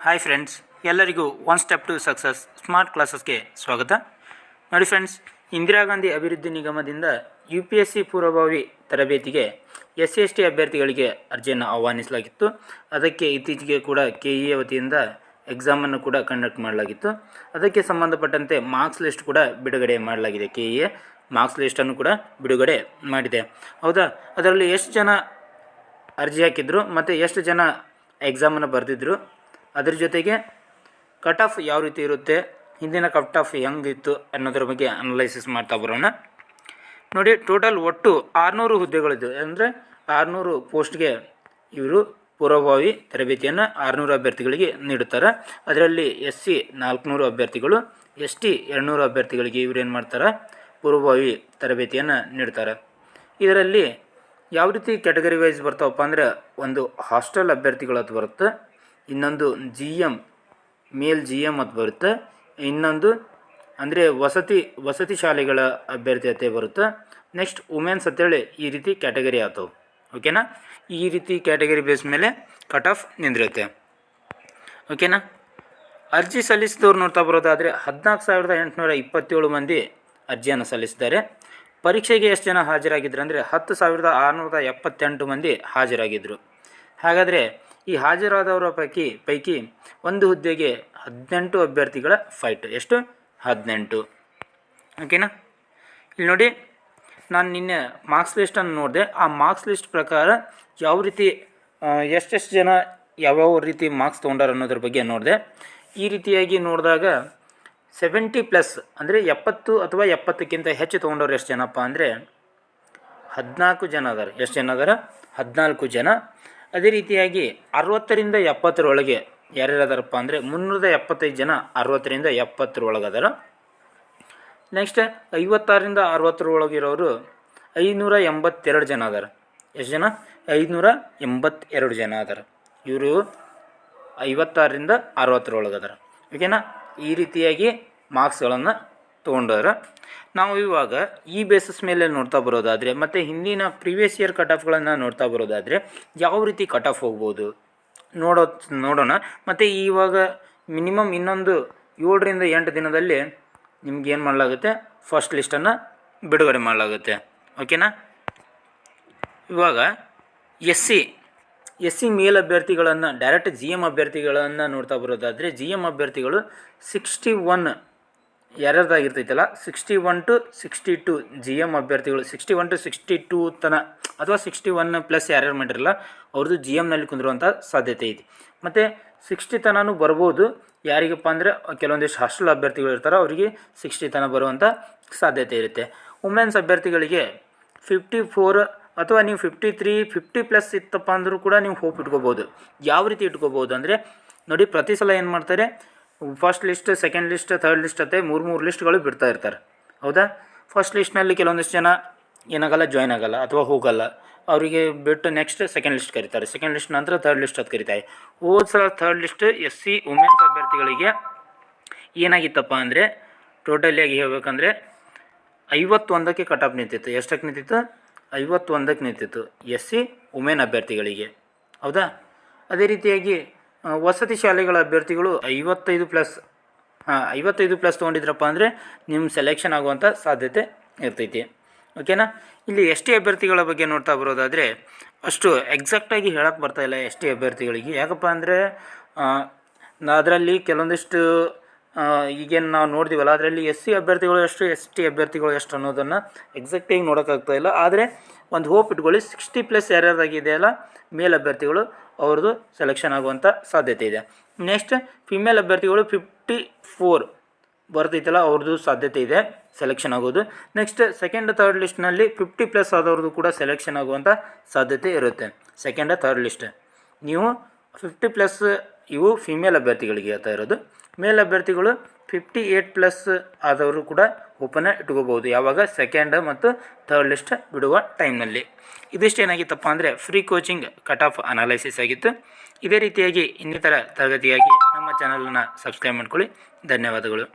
Hi friends, ಎಲ್ಲರಿಗೂ one step to success smart ಕ್ಲಾಸಸ್ಗೆ ಸ್ವಾಗತ. ನೋಡಿ ಫ್ರೆಂಡ್ಸ್, ಇಂದಿರಾ ಗಾಂಧಿ ಅಭಿವೃದ್ಧಿ ನಿಗಮದಿಂದ UPSC ಪೂರ್ವಭಾವಿ ತರಬೇತಿಗೆ SC/ST ಅಭ್ಯರ್ಥಿಗಳಿಗೆ ಅರ್ಜಿಯನ್ನು ಆಹ್ವಾನಿಸಲಾಗಿತ್ತು. ಅದಕ್ಕೆ ಇತ್ತೀಚೆಗೆ ಕೂಡ KEA ವತಿಯಿಂದ ಎಕ್ಸಾಮನ್ನು ಕೂಡ ಕಂಡಕ್ಟ್ ಮಾಡಲಾಗಿತ್ತು. ಅದಕ್ಕೆ ಸಂಬಂಧಪಟ್ಟಂತೆ ಮಾರ್ಕ್ಸ್ ಲಿಸ್ಟ್ ಕೂಡ ಬಿಡುಗಡೆ ಮಾಡಲಾಗಿದೆ. KEA ಮಾರ್ಕ್ಸ್ ಲಿಸ್ಟನ್ನು ಕೂಡ ಬಿಡುಗಡೆ ಮಾಡಿದೆ. ಹೌದಾ, ಅದರಲ್ಲಿ ಎಷ್ಟು ಜನ ಅರ್ಜಿ ಹಾಕಿದ್ರು ಮತ್ತು ಎಷ್ಟು ಜನ ಎಕ್ಸಾಮನ್ನು ಬರೆದಿದ್ರು, ಅದರ ಜೊತೆಗೆ ಕಟ್ ಆಫ್ ಯಾವ ರೀತಿ ಇರುತ್ತೆ, ಹಿಂದಿನ ಕಟ್ ಆಫ್ ಹೆಂಗಿತ್ತು ಅನ್ನೋದ್ರ ಬಗ್ಗೆ ಅನಲೈಸಿಸ್ ಮಾಡ್ತಾ ಬರೋಣ. ನೋಡಿ, ಟೋಟಲ್ ಒಟ್ಟು 600 ಹುದ್ದೆಗಳಿದ್ದು, ಅಂದರೆ 600 ಪೋಸ್ಟ್ಗೆ ಇವರು ಪೂರ್ವಭಾವಿ ತರಬೇತಿಯನ್ನು 600 ಅಭ್ಯರ್ಥಿಗಳಿಗೆ ನೀಡುತ್ತಾರೆ. ಅದರಲ್ಲಿ SC 400 ಅಭ್ಯರ್ಥಿಗಳು, ST 200 ಅಭ್ಯರ್ಥಿಗಳಿಗೆ ಇವರು ಏನು ಮಾಡ್ತಾರೆ, ಪೂರ್ವಭಾವಿ ತರಬೇತಿಯನ್ನು ನೀಡ್ತಾರೆ. ಇದರಲ್ಲಿ ಯಾವ ರೀತಿ ಕ್ಯಾಟಗರಿ ವೈಸ್ ಬರ್ತಾವಪ್ಪ ಅಂದರೆ, ಒಂದು ಹಾಸ್ಟೆಲ್ ಅಭ್ಯರ್ಥಿಗಳು ಅದು ಬರುತ್ತೆ, ಇನ್ನೊಂದು GM ಮೇಲ್ GM ಅಂತ ಬರುತ್ತೆ, ಇನ್ನೊಂದು ಅಂದರೆ ವಸತಿ ಶಾಲೆಗಳ ಅಭ್ಯರ್ಥಿಯತೆ ಬರುತ್ತೆ, ನೆಕ್ಸ್ಟ್ ವುಮೆನ್ಸ್ ಅಂತೇಳಿ ಈ ರೀತಿ ಕ್ಯಾಟಗರಿ ಆಗ್ತವೆ. ಓಕೆನಾ, ಈ ರೀತಿ ಕ್ಯಾಟಗರಿ ಬೇಸ್ ಮೇಲೆ ಕಟ್ ಆಫ್ ನಿಂದಿರುತ್ತೆ. ಓಕೆನಾ, ಅರ್ಜಿ ಸಲ್ಲಿಸಿದವ್ರು ನೋಡ್ತಾ ಬರೋದಾದರೆ 14,827 ಮಂದಿ ಅರ್ಜಿಯನ್ನು ಸಲ್ಲಿಸಿದ್ದಾರೆ. ಪರೀಕ್ಷೆಗೆ ಎಷ್ಟು ಜನ ಹಾಜರಾಗಿದ್ರು ಅಂದರೆ 10,678 ಮಂದಿ ಹಾಜರಾಗಿದ್ದರು. ಹಾಗಾದರೆ ಈ ಹಾಜರಾದವರ ಪೈಕಿ ಒಂದು ಹುದ್ದೆಗೆ 18 ಅಭ್ಯರ್ಥಿಗಳ ಫೈಟ್. ಎಷ್ಟು? 18. ಓಕೆನಾ, ಇಲ್ಲಿ ನೋಡಿ, ನಾನು ನಿನ್ನೆ ಮಾರ್ಕ್ಸ್ ಲಿಸ್ಟನ್ನು ನೋಡಿದೆ. ಆ ಮಾರ್ಕ್ಸ್ ಲಿಸ್ಟ್ ಪ್ರಕಾರ ಯಾವ ರೀತಿ ಎಷ್ಟೆಷ್ಟು ಜನ ಯಾವ್ಯಾವ ರೀತಿ ಮಾರ್ಕ್ಸ್ ತೊಗೊಂಡಾರ ಅನ್ನೋದ್ರ ಬಗ್ಗೆ ನೋಡಿದೆ. ಈ ರೀತಿಯಾಗಿ ನೋಡಿದಾಗ 70+ ಅಂದರೆ 70 ಅಥವಾ 70ಕ್ಕಿಂತ ಹೆಚ್ಚು ತೊಗೊಂಡವ್ರು ಎಷ್ಟು ಜನಪ್ಪ ಅಂದರೆ 14 ಜನ ಅದಾರೆ. ಎಷ್ಟು ಜನ ಅದಾರ? 14 ಜನ. ಅದೇ ರೀತಿಯಾಗಿ 60ರಿಂದ 70ರೊಳಗೆ ಯಾರ್ಯಾರು ಅದಾರಪ್ಪ ಅಂದರೆ 375 ಜನ 60ರಿಂದ 70ರೊಳಗೆ ಅದಾರ. ನೆಕ್ಸ್ಟ್ 56ರಿಂದ 60ರೊಳಗಿರೋರು 582 ಜನ ಅದಾರ. ಎಷ್ಟು ಜನ? 582 ಜನ ಅದಾರ. ಇವರು 56ರಿಂದ 60ರೊಳಗೆ ಅದಾರ. ಓಕೆನಾ, ಈ ರೀತಿಯಾಗಿ ಮಾರ್ಕ್ಸ್ಗಳನ್ನು ತೊಗೊಂಡಾರ. ನಾವು ಇವಾಗ ಈ ಬೇಸಿಸ್ ಮೇಲೆ ನೋಡ್ತಾ ಬರೋದಾದರೆ ಮತ್ತು ಹಿಂದಿನ ಪ್ರೀವಿಯಸ್ ಇಯರ್ ಕಟ್ ಆಫ್ಗಳನ್ನು ನೋಡ್ತಾ ಬರೋದಾದರೆ ಯಾವ ರೀತಿ ಕಟ್ ಆಫ್ ಹೋಗ್ಬೋದು ನೋಡೋಣ. ಮತ್ತು ಇವಾಗ ಮಿನಿಮಮ್ ಇನ್ನೊಂದು 7ರಿಂದ 8 ದಿನದಲ್ಲಿ ನಿಮ್ಗೆ ಏನು ಮಾಡಲಾಗುತ್ತೆ, ಫಸ್ಟ್ ಲಿಸ್ಟನ್ನು ಬಿಡುಗಡೆ ಮಾಡಲಾಗುತ್ತೆ. ಓಕೆನಾ, ಇವಾಗ SC ಮೇಲ್ ಅಭ್ಯರ್ಥಿಗಳನ್ನು ಡೈರೆಕ್ಟ್ GM ಅಭ್ಯರ್ಥಿಗಳನ್ನು ನೋಡ್ತಾ ಬರೋದಾದರೆ GM ಅಭ್ಯರ್ಥಿಗಳು 61 ಯಾರ್ಯಾರ್ದಾಗಿರ್ತೈತಲ್ಲ 61 to 62 GM ಅಭ್ಯರ್ಥಿಗಳು 61 to 62 ತನ ಅಥವಾ 61+ ಯಾರ್ಯಾರು ಮಾಡಿರಲ್ಲ ಅವ್ರದ್ದು GMನಲ್ಲಿ ಕುಂದಿರುವಂಥ ಸಾಧ್ಯತೆ ಇದೆ. ಮತ್ತು 60 ತನೂ ಬರ್ಬೋದು. ಯಾರಿಗಪ್ಪ ಅಂದರೆ ಕೆಲವೊಂದಿಷ್ಟು ಹಾಸ್ಟೆಲ್ ಅಭ್ಯರ್ಥಿಗಳು ಇರ್ತಾರೆ, ಅವರಿಗೆ 60 ತನ ಬರುವಂಥ ಸಾಧ್ಯತೆ ಇರುತ್ತೆ. ವುಮೆನ್ಸ್ ಅಭ್ಯರ್ಥಿಗಳಿಗೆ 54 ಅಥವಾ ನೀವು 53 50+ ಇತ್ತಪ್ಪ ಅಂದರೂ ಕೂಡ ನೀವು ಹೋಪ್ ಇಟ್ಕೋಬೋದು. ಯಾವ ರೀತಿ ಇಟ್ಕೋಬೋದು ಅಂದರೆ ನೋಡಿ, ಪ್ರತಿ ಸಲ ಏನು ಮಾಡ್ತಾರೆ, first list, second list, third list ಅಂತ 3 ಲಿಸ್ಟ್ಗಳು ಬಿಡ್ತಾ ಇರ್ತಾರೆ. ಹೌದಾ, ಫಸ್ಟ್ ಲಿಸ್ಟ್ನಲ್ಲಿ ಕೆಲವೊಂದಿಷ್ಟು ಜನ ಏನಾಗಲ್ಲ, ಜಾಯ್ನ್ ಆಗಲ್ಲ ಅಥವಾ ಹೋಗಲ್ಲ. ಅವರಿಗೆ ಬಿಟ್ಟು ನೆಕ್ಸ್ಟ್ ಸೆಕೆಂಡ್ ಲಿಸ್ಟ್ ಕರೀತಾರೆ, ಸೆಕೆಂಡ್ ಲಿಸ್ಟ್ ನಂತರ ಥರ್ಡ್ ಲಿಸ್ಟ್ ಅಂತ ಕರೀತಾರೆ. ಹೋದ ಸಲ ಥರ್ಡ್ ಲಿಸ್ಟ್ SC ವುಮೆನ್ಸ್ ಅಭ್ಯರ್ಥಿಗಳಿಗೆ ಏನಾಗಿತ್ತಪ್ಪ ಅಂದರೆ ಟೋಟಲಿಯಾಗಿ ಹೇಳಬೇಕಂದ್ರೆ 51ಕ್ಕೆ ಕಟ್ ಆಫ್ ನಿಂತಿತ್ತು. ಎಷ್ಟಕ್ಕೆ ನಿಂತಿತ್ತು? 51ಕ್ಕೆ ನಿಂತಿತ್ತು SC ವುಮೆನ್ ಅಭ್ಯರ್ಥಿಗಳಿಗೆ. ಹೌದಾ, ಅದೇ ರೀತಿಯಾಗಿ ವಸತಿ ಶಾಲೆಗಳ ಅಭ್ಯರ್ಥಿಗಳು 55+ ತೊಗೊಂಡಿದ್ರಪ್ಪ ಅಂದರೆ ನಿಮ್ಮ ಸೆಲೆಕ್ಷನ್ ಆಗುವಂಥ ಸಾಧ್ಯತೆ ಇರ್ತೈತಿ. ಓಕೆನಾ, ಇಲ್ಲಿ ST ಅಭ್ಯರ್ಥಿಗಳ ಬಗ್ಗೆ ನೋಡ್ತಾ ಬರೋದಾದರೆ ಅಷ್ಟು ಎಕ್ಸಾಕ್ಟಾಗಿ ಹೇಳಕ್ಕೆ ಬರ್ತಾಯಿಲ್ಲ ST ಅಭ್ಯರ್ಥಿಗಳಿಗೆ. ಯಾಕಪ್ಪ ಅಂದರೆ ಅದರಲ್ಲಿ ಕೆಲವೊಂದಿಷ್ಟು ಈಗೇನು ನಾವು ನೋಡ್ತೀವಲ್ಲ, ಅದರಲ್ಲಿ SC ಅಭ್ಯರ್ಥಿಗಳು ಎಷ್ಟು, ST ಅಭ್ಯರ್ಥಿಗಳು ಎಷ್ಟು ಅನ್ನೋದನ್ನು ಎಕ್ಸಾಕ್ಟಾಗಿ ನೋಡೋಕ್ಕಾಗ್ತಾಯಿಲ್ಲ. ಆದರೆ ಒಂದು ಹೋಪ್ ಇಟ್ಕೊಳ್ಳಿ, 60+ ಯಾರ್ಯಾರಾಗಿದೆಯಲ್ಲ ಮೇಲ್ ಅಭ್ಯರ್ಥಿಗಳು ಅವ್ರದ್ದು ಸೆಲೆಕ್ಷನ್ ಆಗುವಂಥ ಸಾಧ್ಯತೆ ಇದೆ. ನೆಕ್ಸ್ಟ್ ಫಿಮೇಲ್ ಅಭ್ಯರ್ಥಿಗಳು 54 ಬರ್ತೈತಲ್ಲ, ಅವ್ರದ್ದು ಸಾಧ್ಯತೆ ಇದೆ ಸೆಲೆಕ್ಷನ್ ಆಗೋದು. ನೆಕ್ಸ್ಟ್ ಸೆಕೆಂಡ್ ಥರ್ಡ್ ಲಿಸ್ಟ್ನಲ್ಲಿ 50+ ಆದವ್ರದ್ದು ಕೂಡ ಸೆಲೆಕ್ಷನ್ ಆಗುವಂಥ ಸಾಧ್ಯತೆ ಇರುತ್ತೆ. ಸೆಕೆಂಡ್ ಥರ್ಡ್ ಲಿಸ್ಟ್ ನೀವು 50+ ಇವು ಫಿಮೇಲ್ ಅಭ್ಯರ್ಥಿಗಳಿಗೆ ಹೇಳ್ತಾ ಇರೋದು. ಮೇಲ್ ಅಭ್ಯರ್ಥಿಗಳು 58+ ಆದವರು ಕೂಡ ಓಪನ್ ಇಟ್ಕೋಬೋದು. ಯಾವಾಗ? ಸೆಕೆಂಡ್ ಮತ್ತು ಥರ್ಡ್ ಲಿಸ್ಟ್ ಬಿಡುವ ಟೈಮ್ನಲ್ಲಿ. ಇದಿಷ್ಟೇನಾಗಿತ್ತಪ್ಪ ಅಂದರೆ free coaching cut off analysis ಆಗಿತ್ತು. ಇದೇ ರೀತಿಯಾಗಿ ಇನ್ನಿತರ ತರಗತಿಯಾಗಿ ನಮ್ಮ ಚಾನಲನ್ನು ಸಬ್ಸ್ಕ್ರೈಬ್ ಮಾಡ್ಕೊಳ್ಳಿ. ಧನ್ಯವಾದಗಳು.